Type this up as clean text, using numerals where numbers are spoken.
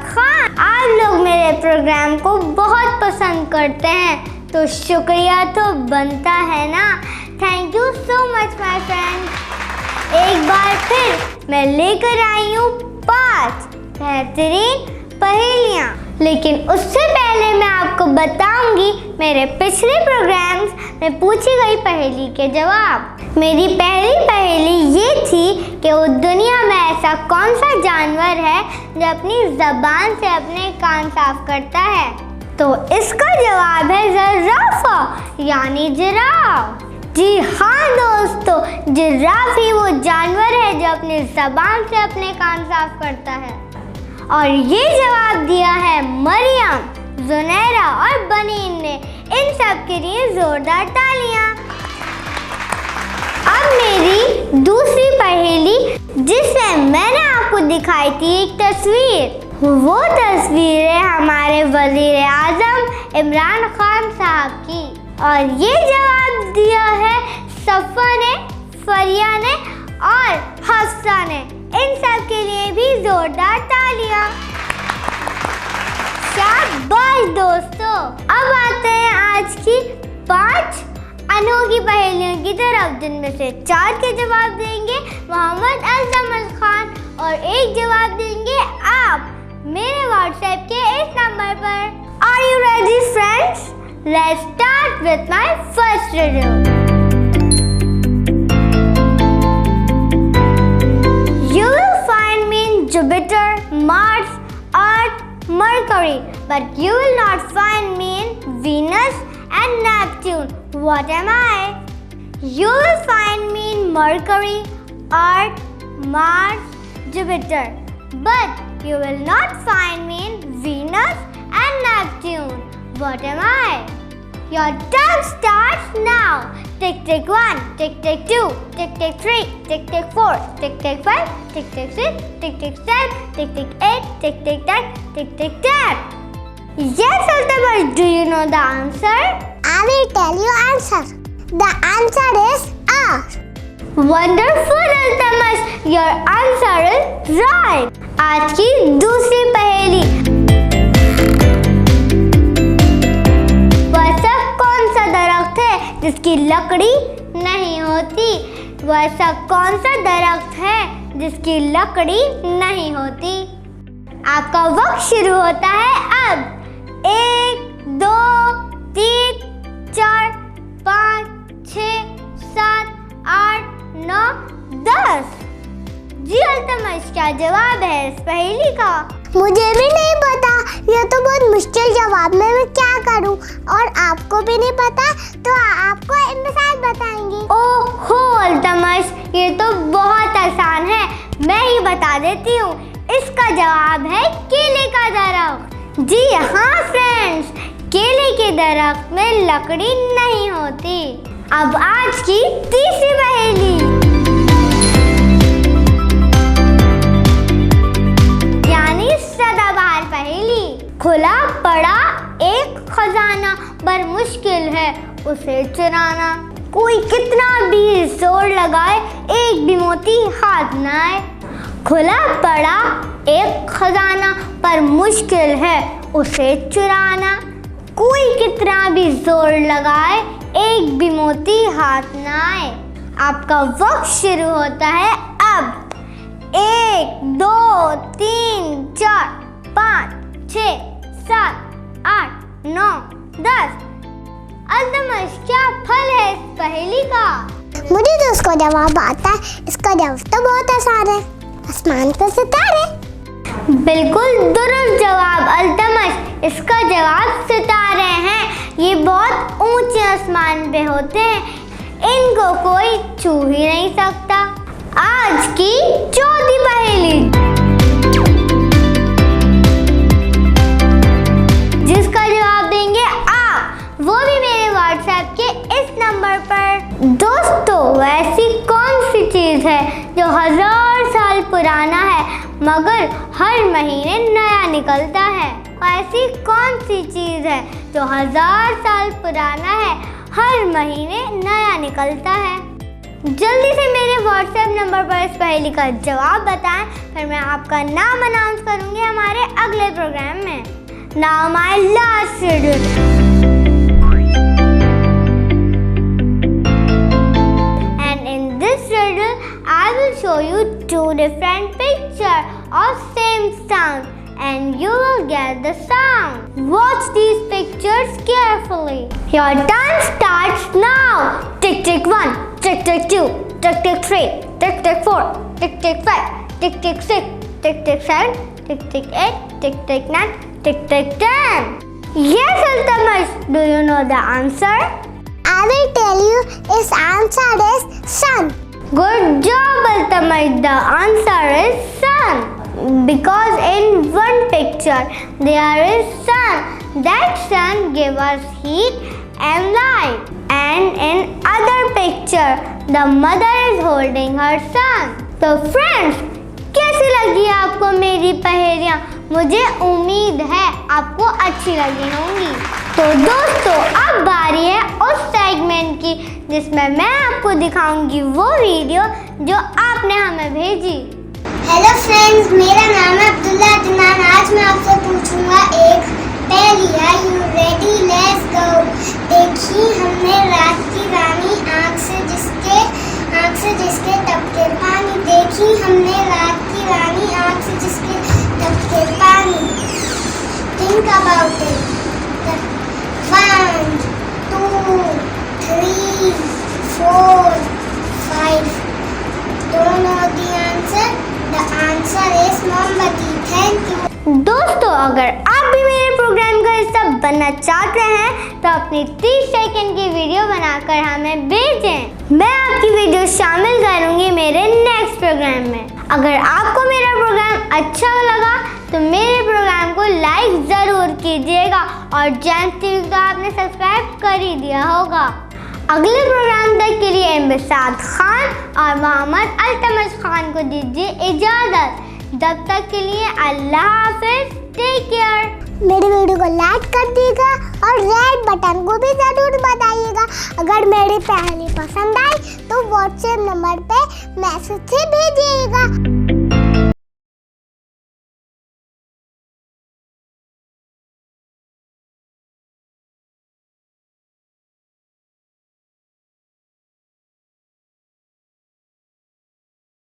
खान। आप लोग मेरे प्रोग्राम को बहुत पसंद करते हैं तो शुक्रिया तो बनता है ना। Thank you so much my friend. एक बार फिर मैं लेकर आई हूँ 5 बेहतरीन पहेलियाँ, लेकिन उससे पहले मैं आपको बताऊंगी मेरे पिछले प्रोग्राम्स में पूछी गई पहेली के जवाब। मेरी पहली पहेली ये थी कि उस दुनिया में ऐसा कौन सा जानवर है जो अपनी ज़बान से अपने कान साफ करता है। तो इसका जवाब है ज़राफ़ा यानी जिराफ। जी हाँ दोस्तों, जिराफ ही वो जानवर है जो अपनी ज़बान से अपने कान साफ करता है। और ये जवाब दिया है मरियम, जुनैरा और बनीन ने। इन सब के लिए जोरदार तालियां। अब मेरी दूसरी पहेली, जिसमें मैंने आपको दिखाई थी एक तस्वीर, वो तस्वीर है हमारे वजीर आजम इमरान खान साहब की। और ये जवाब दिया है सफ़ा ने, फरिया ने और हफ्सा ने। इन सब के लिए भी जोरदार तालियां। शाबाश दोस्तों। अब आते हैं आज की 5 अनोखी पहेलियों की तरफ, जिनमें से 4 के जवाब देंगे मोहम्मद अल्तमश खान और एक जवाब देंगे आप मेरे व्हाट्सएप के इस नंबर पर। Are you ready friends? Let's start with my first riddle. You will find me in Jupiter, Mars, Earth, Mercury, but you will not find me in Venus and Neptune. What am I? You will find me in Mercury, Earth, Mars, Jupiter, but you will not find me in Venus and Neptune. What am I? Your time starts now. Tick tick 1, tick tick 2, tick tick 3, tick tick 4, tick tick 5, tick tick 6, tick tick 7, tick tick 8, tick tick 9, tick tick 10. Yes, Altamas, do you know the answer? I will tell you answer. The answer is A. Wonderful, Altamas. Your answer is right. आज की दूसरी पहेली। वैसा कौन सा दरख्त है जिसकी लकड़ी नहीं होती? वैसा कौन सा दरख्त है जिसकी लकड़ी नहीं होती? आपका वक्त शुरू होता है अब। 1, 2, 3, 4, 5, 6, 7, 8, 9, 10। जी अल्तमश, क्या जवाब है इस पहेली का? मुझे भी नहीं पता, ये तो बहुत मुश्किल जवाब है। मैं क्या करूं? और आपको भी नहीं पता तो आपको इनसाइड बताएंगे। ओहो अल्तमश, ये तो बहुत आसान है, मैं ही बता देती हूँ। इसका जवाब है केले का दरख्त। जी हाँ फ्रेंड्स, केले के दरख्त में लकड़ी नहीं होती। अब आज की तीसरी पहेली, यानी सदाबहार पहेली। खुला पड़ा एक खजाना, पर मुश्किल है उसे चुराना। कोई कितना भी जोर लगाए, एक भी मोती हाथ न आए। खुला पड़ा एक खजाना, पर मुश्किल है उसे चुराना। कोई कितना भी जोर लगाए, एक भी मोती हाथ न आए। आपका वक्त शुरू होता है अब। 1, 2, 3, 4, 5, 6, 7, 8, 9, 10। अल्तमश, क्या फल है इस पहेली का? मुझे तो इसका जवाब आता है। इसका जवाब तो बहुत आसान है, आसमान पर सितारे। बिल्कुल दुरुस्त जवाब अल्तमश, इसका जवाब सितारे हैं। ये बहुत ऊंचे आसमान पे होते हैं, इनको कोई छू ही नहीं सकता। आज की चौथी पहेली, जिसका जवाब देंगे आप, वो मगर हर महीने नया निकलता है। ऐसी कौन सी चीज़ है जो 1000 साल पुराना है, हर महीने नया निकलता है? जल्दी से मेरे व्हाट्सएप नंबर पर इस पहेली का जवाब बताएं, फिर मैं आपका नाम अनाउंस करूंगी हमारे अगले प्रोग्राम में। Now my last riddle. And in this riddle, I will show you 2 different pictures of same sound, and you will get the sound. Watch these pictures carefully. Your time starts now. Tick tick 1, tick tick 2, tick tick 3, tick tick 4, tick tick 5, tick tick 6, tick tick 7, tick tick 8, tick tick 9, tick tick 10. Yes, Altamash, do you know the answer? I will tell you, its answer is sun. Good job, Altamash. The answer is sun. Because in one picture there is sun. That sun gives us heat and light. And in other picture the mother is holding her son. So friends, कैसी लगी आपको मेरी पहेलियाँ? मुझे उम्मीद है आपको अच्छी लगी होंगी। तो दोस्तों, अब बारी है उस सेगमेंट की जिसमें मैं आपको दिखाऊंगी वो वीडियो जो आपने हमें भेजी। हेलो फ्रेंड्स, मेरा नाम है अब्दुल्ला अदनान। आज मैं आपसे पूछूंगा एक पहेली। Are you ready? Let's go. देखी हमने रात की रानी आँख से जिसके टपके पानी। देखी हमने रात की रानी आँख से जिसके टपके पानी। Think about it. 1, 2, 3, 4, 5. Don't know the answer? The answer is मोमबत्ती। Thank you. दोस्तों, अगर आप भी मेरे प्रोग्राम का हिस्सा बनना चाहते हैं तो अपनी 30 सेकंड की वीडियो बनाकर हमें भेजें। मैं आपकी वीडियो शामिल करूंगी मेरे नेक्स्ट प्रोग्राम में। अगर आपको मेरा प्रोग्राम अच्छा लगा तो मेरे प्रोग्राम को लाइक ज़रूर कीजिएगा और जेम्स टीवी को आपने सब्सक्राइब कर ही दिया होगा। अगले प्रोग्राम तक के लिए इमसाद खान और मोहम्मद अल्तमश खान को दीजिए इजाज़त। तब तक के लिए अल्लाह हाफिज, टेक केयर। मेरी वीडियो को लाइक कर दीजिएगा और रेड बटन को भी ज़रूर दबाइएगा। अगर मेरी पहेली पसंद आई तो व्हाट्सएप नंबर पे मैसेज से भेजिएगा।